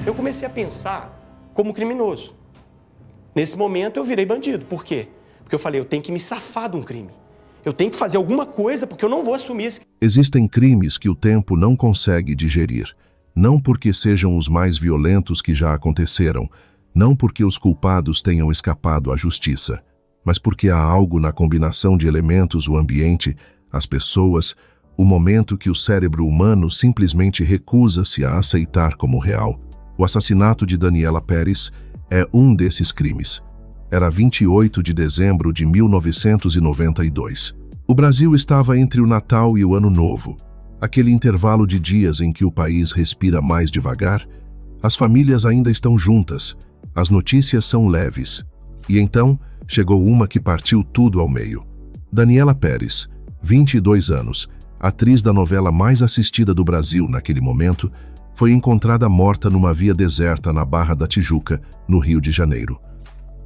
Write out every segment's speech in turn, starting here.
Eu comecei a pensar como criminoso. Nesse momento eu virei bandido. Por quê? Porque eu falei, eu tenho que me safar de um crime. Eu tenho que fazer alguma coisa porque eu não vou assumir esse... Existem crimes que o tempo não consegue digerir. Não porque sejam os mais violentos que já aconteceram, não porque os culpados tenham escapado à justiça, mas porque há algo na combinação de elementos, o ambiente, as pessoas, o momento que o cérebro humano simplesmente recusa-se a aceitar como real. O assassinato de Daniela Pérez é um desses crimes. Era 28 de dezembro de 1992. O Brasil estava entre o Natal e o Ano Novo, aquele intervalo de dias em que o país respira mais devagar. As famílias ainda estão juntas, as notícias são leves. E então, chegou uma que partiu tudo ao meio. Daniela Pérez, 22 anos, atriz da novela mais assistida do Brasil naquele momento, foi encontrada morta numa via deserta na Barra da Tijuca, no Rio de Janeiro.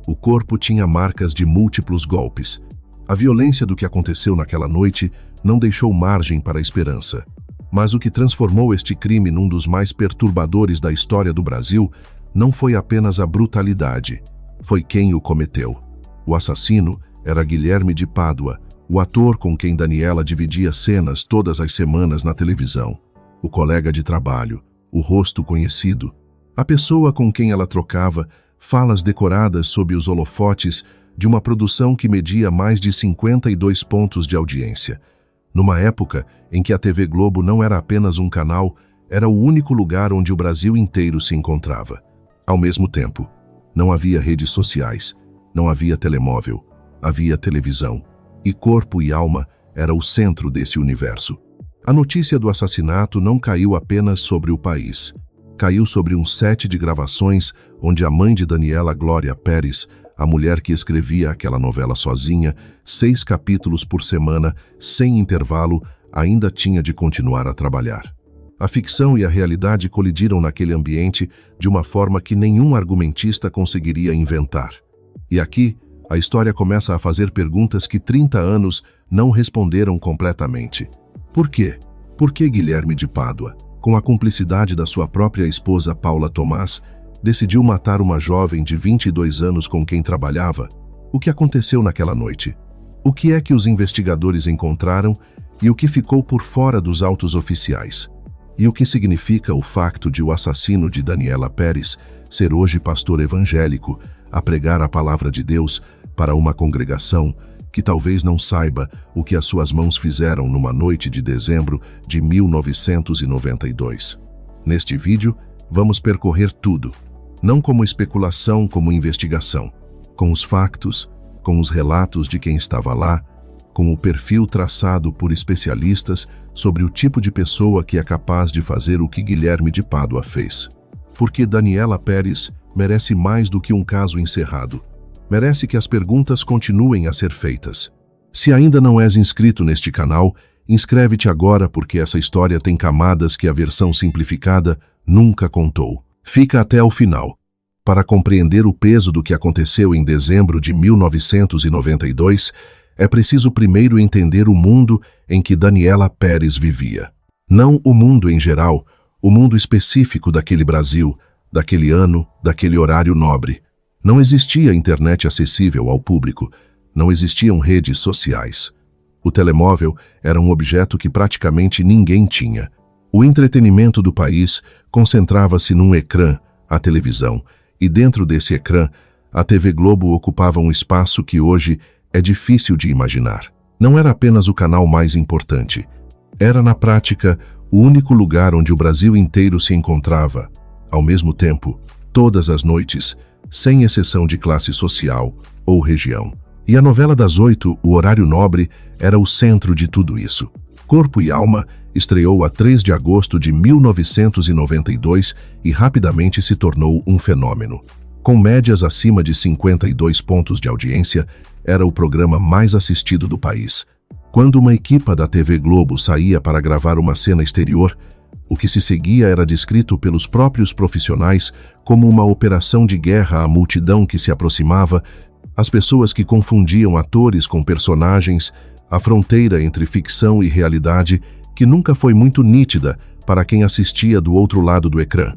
O corpo tinha marcas de múltiplos golpes. A violência do que aconteceu naquela noite não deixou margem para a esperança. Mas o que transformou este crime num dos mais perturbadores da história do Brasil não foi apenas a brutalidade, foi quem o cometeu. O assassino era Guilherme de Pádua, o ator com quem Daniela dividia cenas todas as semanas na televisão. O colega de trabalho, o rosto conhecido, a pessoa com quem ela trocava falas decoradas sob os holofotes de uma produção que media mais de 52 pontos de audiência. Numa época em que a TV Globo não era apenas um canal, era o único lugar onde o Brasil inteiro se encontrava. Ao mesmo tempo, não havia redes sociais, não havia telemóvel, havia televisão. E corpo e alma era o centro desse universo. A notícia do assassinato não caiu apenas sobre o país. Caiu sobre um set de gravações onde a mãe de Daniela, Glória Pérez, a mulher que escrevia aquela novela sozinha, 6 capítulos por semana, sem intervalo, ainda tinha de continuar a trabalhar. A ficção e a realidade colidiram naquele ambiente de uma forma que nenhum argumentista conseguiria inventar. E aqui, a história começa a fazer perguntas que 30 anos não responderam completamente. Por quê? Por que Guilherme de Pádua, com a cumplicidade da sua própria esposa Paula Tomás, decidiu matar uma jovem de 22 anos com quem trabalhava? O que aconteceu naquela noite? O que é que os investigadores encontraram e o que ficou por fora dos autos oficiais? E o que significa o facto de o assassino de Daniela Pérez ser hoje pastor evangélico, a pregar a palavra de Deus para uma congregação que talvez não saiba o que as suas mãos fizeram numa noite de dezembro de 1992. Neste vídeo, vamos percorrer tudo, não como especulação, como investigação, com os factos, com os relatos de quem estava lá, com o perfil traçado por especialistas sobre o tipo de pessoa que é capaz de fazer o que Guilherme de Pádua fez. Porque Daniela Pérez merece mais do que um caso encerrado. Merece que as perguntas continuem a ser feitas. Se ainda não és inscrito neste canal, inscreve-te agora porque essa história tem camadas que a versão simplificada nunca contou. Fica até o final. Para compreender o peso do que aconteceu em dezembro de 1992, é preciso primeiro entender o mundo em que Daniela Pérez vivia. Não o mundo em geral, o mundo específico daquele Brasil, daquele ano, daquele horário nobre. Não existia internet acessível ao público, não existiam redes sociais. O telemóvel era um objeto que praticamente ninguém tinha. O entretenimento do país concentrava-se num ecrã, a televisão, e dentro desse ecrã, a TV Globo ocupava um espaço que hoje é difícil de imaginar. Não era apenas o canal mais importante. Era, na prática, o único lugar onde o Brasil inteiro se encontrava. Ao mesmo tempo, todas as noites, sem exceção de classe social ou região. E a novela das 8, O Horário Nobre, era o centro de tudo isso. Corpo e Alma estreou a 3 de agosto de 1992 e rapidamente se tornou um fenômeno. Com médias acima de 52 pontos de audiência, era o programa mais assistido do país. Quando uma equipa da TV Globo saía para gravar uma cena exterior, o que se seguia era descrito pelos próprios profissionais como uma operação de guerra à multidão que se aproximava, as pessoas que confundiam atores com personagens, a fronteira entre ficção e realidade que nunca foi muito nítida para quem assistia do outro lado do ecrã.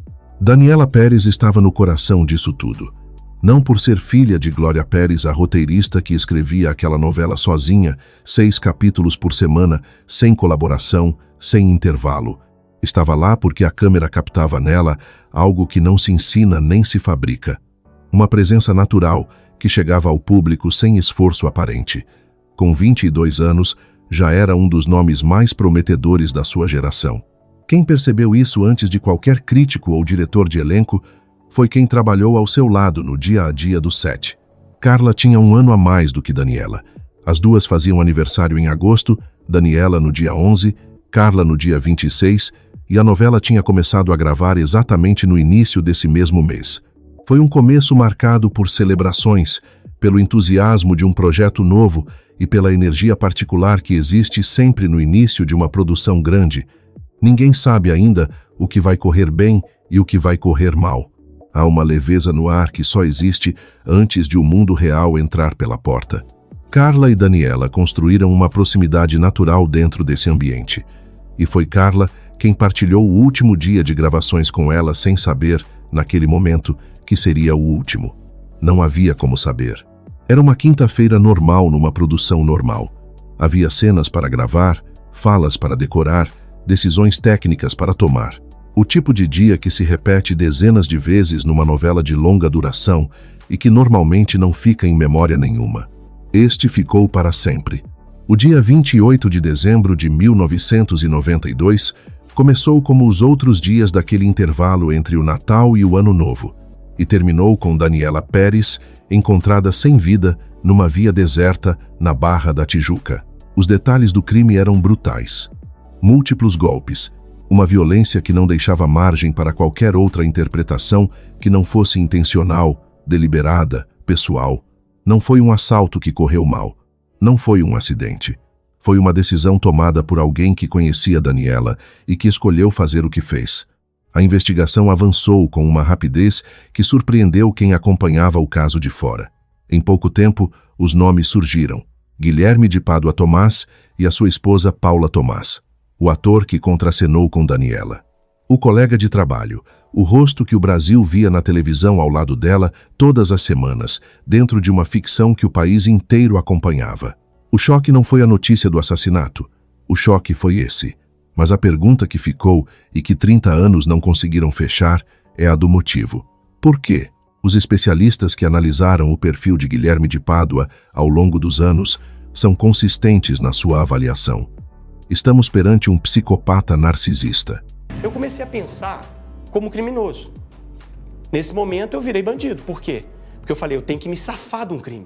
Daniela Pérez estava no coração disso tudo. Não por ser filha de Glória Pérez, a roteirista que escrevia aquela novela sozinha, 6 capítulos por semana, sem colaboração, sem intervalo. Estava lá porque a câmera captava nela algo que não se ensina nem se fabrica. Uma presença natural que chegava ao público sem esforço aparente. Com 22 anos, já era um dos nomes mais prometedores da sua geração. Quem percebeu isso antes de qualquer crítico ou diretor de elenco foi quem trabalhou ao seu lado no dia a dia do set. Carla tinha 1 ano a mais do que Daniela. As duas faziam aniversário em agosto, Daniela no dia 11, Carla no dia 26, e a novela tinha começado a gravar exatamente no início desse mesmo mês. Foi um começo marcado por celebrações, pelo entusiasmo de um projeto novo e pela energia particular que existe sempre no início de uma produção grande. Ninguém sabe ainda o que vai correr bem e o que vai correr mal. Há uma leveza no ar que só existe antes de o mundo real entrar pela porta. Carla e Daniela construíram uma proximidade natural dentro desse ambiente. E foi Carla quem partilhou o último dia de gravações com ela sem saber, naquele momento, que seria o último. Não havia como saber. Era uma quinta-feira normal numa produção normal. Havia cenas para gravar, falas para decorar, decisões técnicas para tomar. O tipo de dia que se repete dezenas de vezes numa novela de longa duração e que normalmente não fica em memória nenhuma. Este ficou para sempre. O dia 28 de dezembro de 1992 começou como os outros dias daquele intervalo entre o Natal e o Ano Novo, e terminou com Daniela Pérez encontrada sem vida numa via deserta na Barra da Tijuca. Os detalhes do crime eram brutais. Múltiplos golpes, uma violência que não deixava margem para qualquer outra interpretação que não fosse intencional, deliberada, pessoal. Não foi um assalto que correu mal. Não foi um acidente. Foi uma decisão tomada por alguém que conhecia Daniela e que escolheu fazer o que fez. A investigação avançou com uma rapidez que surpreendeu quem acompanhava o caso de fora. Em pouco tempo, os nomes surgiram: Guilherme de Pádua Tomás e a sua esposa Paula Tomás. O ator que contracenou com Daniela. O colega de trabalho, o rosto que o Brasil via na televisão ao lado dela todas as semanas, dentro de uma ficção que o país inteiro acompanhava. O choque não foi a notícia do assassinato. O choque foi esse. Mas a pergunta que ficou e que 30 anos não conseguiram fechar é a do motivo. Por quê? Os especialistas que analisaram o perfil de Guilherme de Pádua ao longo dos anos são consistentes na sua avaliação. Estamos perante um psicopata narcisista. Eu comecei a pensar como criminoso. Nesse momento eu virei bandido. Por quê? Porque eu falei, eu tenho que me safar de um crime.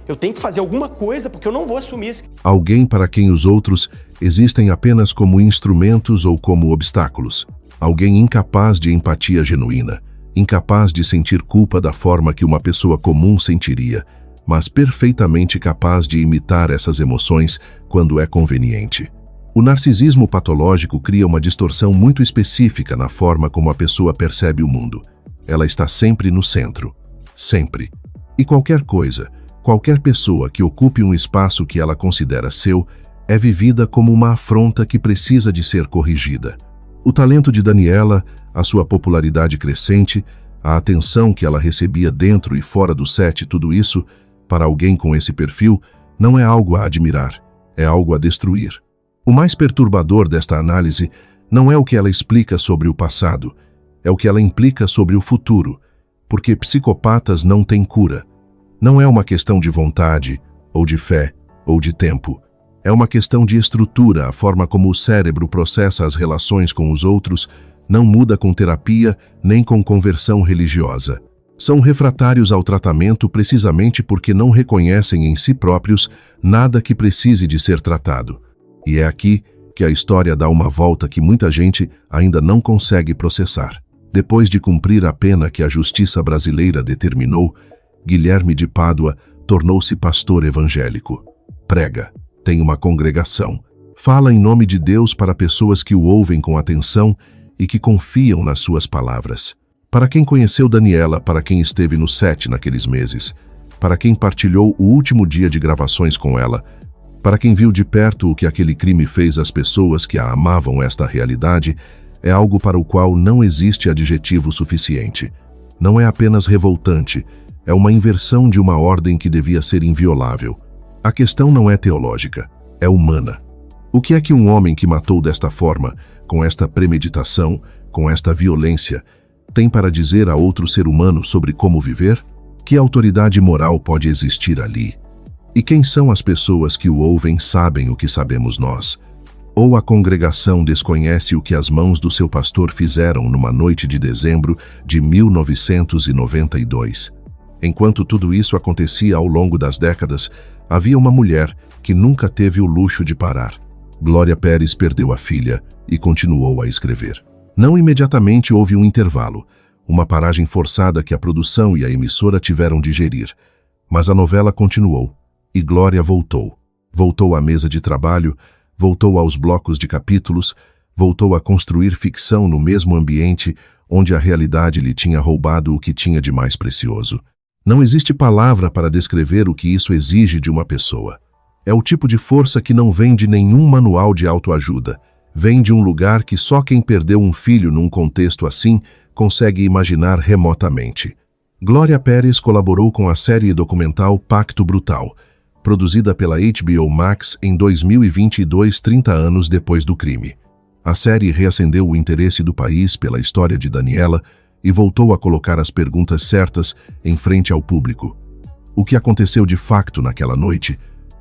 Eu tenho que fazer alguma coisa porque eu não vou assumir esse... Alguém para quem os outros existem apenas como instrumentos ou como obstáculos. Alguém incapaz de empatia genuína, incapaz de sentir culpa da forma que uma pessoa comum sentiria, mas perfeitamente capaz de imitar essas emoções quando é conveniente. O narcisismo patológico cria uma distorção muito específica na forma como a pessoa percebe o mundo. Ela está sempre no centro. Sempre. E qualquer coisa, qualquer pessoa que ocupe um espaço que ela considera seu, é vivida como uma afronta que precisa de ser corrigida. O talento de Daniela, a sua popularidade crescente, a atenção que ela recebia dentro e fora do set, tudo isso, para alguém com esse perfil, não é algo a admirar, é algo a destruir. O mais perturbador desta análise não é o que ela explica sobre o passado, é o que ela implica sobre o futuro, porque psicopatas não têm cura. Não é uma questão de vontade, ou de fé, ou de tempo. É uma questão de estrutura. A forma como o cérebro processa as relações com os outros não muda com terapia nem com conversão religiosa. São refratários ao tratamento precisamente porque não reconhecem em si próprios nada que precise de ser tratado. E é aqui que a história dá uma volta que muita gente ainda não consegue processar. Depois de cumprir a pena que a justiça brasileira determinou, Guilherme de Pádua tornou-se pastor evangélico. Prega, tem uma congregação, fala em nome de Deus para pessoas que o ouvem com atenção e que confiam nas suas palavras. Para quem conheceu Daniela, para quem esteve no set naqueles meses, para quem partilhou o último dia de gravações com ela, para quem viu de perto o que aquele crime fez às pessoas que a amavam, esta realidade é algo para o qual não existe adjetivo suficiente. Não é apenas revoltante, é uma inversão de uma ordem que devia ser inviolável. A questão não é teológica, é humana. O que é que um homem que matou desta forma, com esta premeditação, com esta violência, tem para dizer a outro ser humano sobre como viver? Que autoridade moral pode existir ali? E quem são as pessoas que o ouvem sabem o que sabemos nós? Ou a congregação desconhece o que as mãos do seu pastor fizeram numa noite de dezembro de 1992? Enquanto tudo isso acontecia ao longo das décadas, havia uma mulher que nunca teve o luxo de parar. Glória Pérez perdeu a filha e continuou a escrever. Não imediatamente houve um intervalo, uma paragem forçada que a produção e a emissora tiveram de gerir. Mas a novela continuou, e Glória voltou. Voltou à mesa de trabalho, voltou aos blocos de capítulos, voltou a construir ficção no mesmo ambiente onde a realidade lhe tinha roubado o que tinha de mais precioso. Não existe palavra para descrever o que isso exige de uma pessoa. É o tipo de força que não vem de nenhum manual de autoajuda. Vem de um lugar que só quem perdeu um filho num contexto assim consegue imaginar remotamente. Glória Pérez colaborou com a série documental Pacto Brutal, produzida pela HBO Max em 2022, 30 anos depois do crime. A série reacendeu o interesse do país pela história de Daniela e voltou a colocar as perguntas certas em frente ao público. O que aconteceu de facto naquela noite?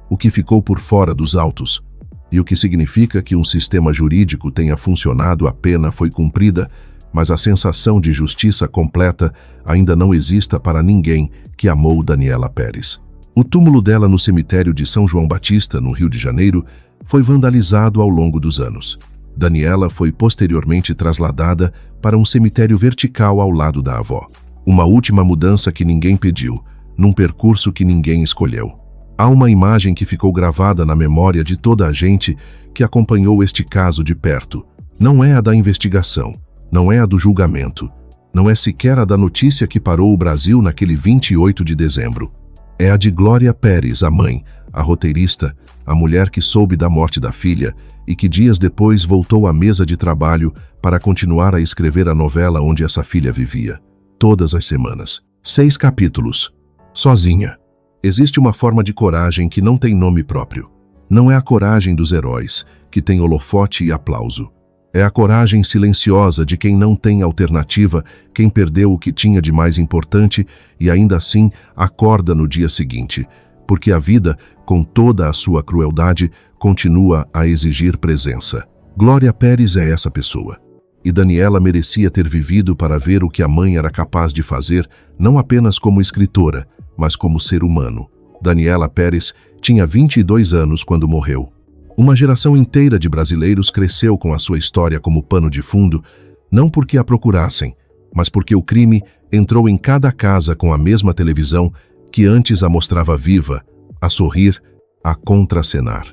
O que ficou por fora dos autos? E o que significa que um sistema jurídico tenha funcionado, a pena foi cumprida, mas a sensação de justiça completa ainda não exista para ninguém que amou Daniela Pérez. O túmulo dela no cemitério de São João Batista, no Rio de Janeiro, foi vandalizado ao longo dos anos. Daniela foi posteriormente trasladada para um cemitério vertical ao lado da avó. Uma última mudança que ninguém pediu, num percurso que ninguém escolheu. Há uma imagem que ficou gravada na memória de toda a gente que acompanhou este caso de perto. Não é a da investigação, não é a do julgamento, não é sequer a da notícia que parou o Brasil naquele 28 de dezembro. É a de Glória Pérez, a mãe, a roteirista, a mulher que soube da morte da filha e que dias depois voltou à mesa de trabalho para continuar a escrever a novela onde essa filha vivia. Todas as semanas. 6 capítulos. Sozinha. Existe uma forma de coragem que não tem nome próprio. Não é a coragem dos heróis, que tem holofote e aplauso. É a coragem silenciosa de quem não tem alternativa, quem perdeu o que tinha de mais importante e ainda assim acorda no dia seguinte, porque a vida, com toda a sua crueldade, continua a exigir presença. Glória Pérez é essa pessoa. E Daniela merecia ter vivido para ver o que a mãe era capaz de fazer, não apenas como escritora, mas como ser humano. Daniela Pérez tinha 22 anos quando morreu. Uma geração inteira de brasileiros cresceu com a sua história como pano de fundo, não porque a procurassem, mas porque o crime entrou em cada casa com a mesma televisão que antes a mostrava viva, a sorrir, a contracenar.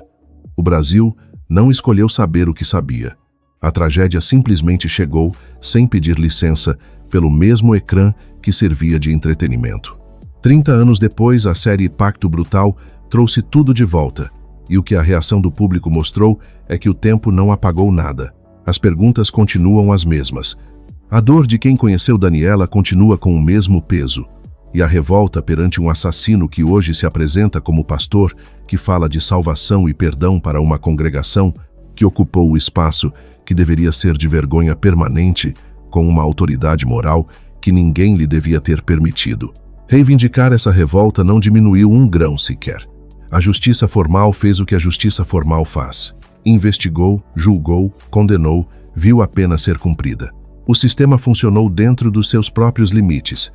O Brasil não escolheu saber o que sabia. A tragédia simplesmente chegou, sem pedir licença, pelo mesmo ecrã que servia de entretenimento. 30 anos depois, a série Pacto Brutal trouxe tudo de volta. E o que a reação do público mostrou é que o tempo não apagou nada. As perguntas continuam as mesmas. A dor de quem conheceu Daniela continua com o mesmo peso. E a revolta perante um assassino que hoje se apresenta como pastor, que fala de salvação e perdão para uma congregação que ocupou o espaço que deveria ser de vergonha permanente, com uma autoridade moral que ninguém lhe devia ter permitido. Reivindicar essa revolta não diminuiu um grão sequer. A justiça formal fez o que a justiça formal faz. Investigou, julgou, condenou, viu a pena ser cumprida. O sistema funcionou dentro dos seus próprios limites.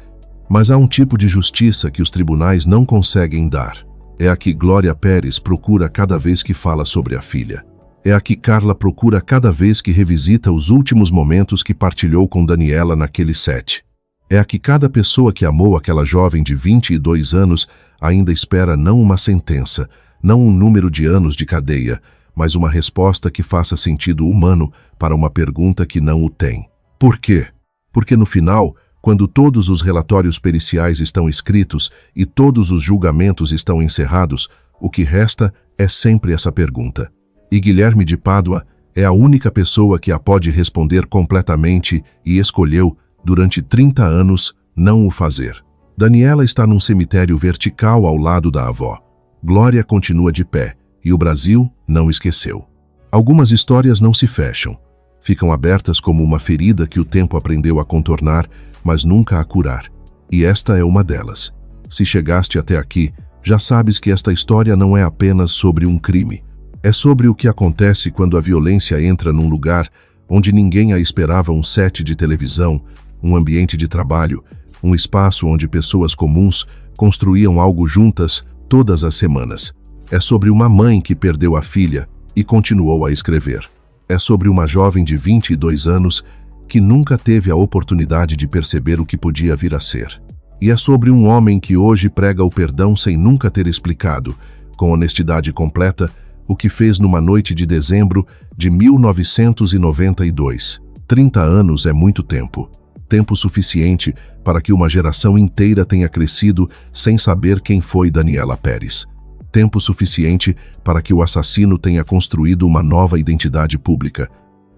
Mas há um tipo de justiça que os tribunais não conseguem dar. É a que Glória Pérez procura cada vez que fala sobre a filha. É a que Carla procura cada vez que revisita os últimos momentos que partilhou com Daniela naquele set. É a que cada pessoa que amou aquela jovem de 22 anos ainda espera não uma sentença, não um número de anos de cadeia, mas uma resposta que faça sentido humano para uma pergunta que não o tem. Por quê? Porque no final, quando todos os relatórios periciais estão escritos e todos os julgamentos estão encerrados, o que resta é sempre essa pergunta. E Guilherme de Pádua é a única pessoa que a pode responder completamente e escolheu, durante 30 anos, não o fazer. Daniela está num cemitério vertical ao lado da avó. Glória continua de pé e o Brasil não esqueceu. Algumas histórias não se fecham. Ficam abertas como uma ferida que o tempo aprendeu a contornar, mas nunca a curar. E esta é uma delas. Se chegaste até aqui, já sabes que esta história não é apenas sobre um crime. É sobre o que acontece quando a violência entra num lugar onde ninguém a esperava, um set de televisão, um ambiente de trabalho, um espaço onde pessoas comuns construíam algo juntas todas as semanas. É sobre uma mãe que perdeu a filha e continuou a escrever. É sobre uma jovem de 22 anos que nunca teve a oportunidade de perceber o que podia vir a ser. E é sobre um homem que hoje prega o perdão sem nunca ter explicado, com honestidade completa, o que fez numa noite de dezembro de 1992. 30 anos é muito tempo. Tempo suficiente para que uma geração inteira tenha crescido sem saber quem foi Daniela Pérez. Tempo suficiente para que o assassino tenha construído uma nova identidade pública.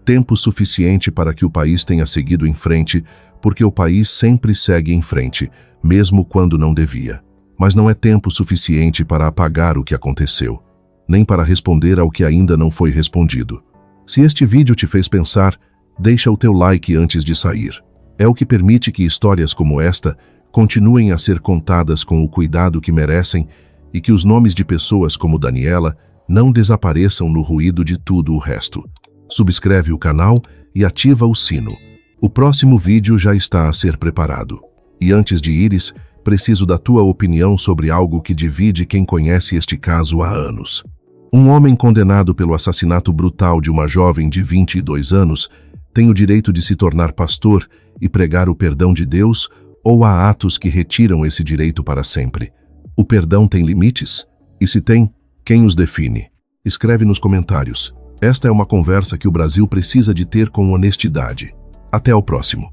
Tempo suficiente para que o país tenha seguido em frente, porque o país sempre segue em frente, mesmo quando não devia. Mas não é tempo suficiente para apagar o que aconteceu, nem para responder ao que ainda não foi respondido. Se este vídeo te fez pensar, deixa o teu like antes de sair. É o que permite que histórias como esta continuem a ser contadas com o cuidado que merecem e que os nomes de pessoas como Daniela não desapareçam no ruído de tudo o resto. Subscreve o canal e ativa o sino. O próximo vídeo já está a ser preparado. E antes de ires, preciso da tua opinião sobre algo que divide quem conhece este caso há anos. Um homem condenado pelo assassinato brutal de uma jovem de 22 anos tem o direito de se tornar pastor e pregar o perdão de Deus, ou há atos que retiram esse direito para sempre? O perdão tem limites? E se tem, quem os define? Escreve nos comentários. Esta é uma conversa que o Brasil precisa de ter com honestidade. Até o próximo.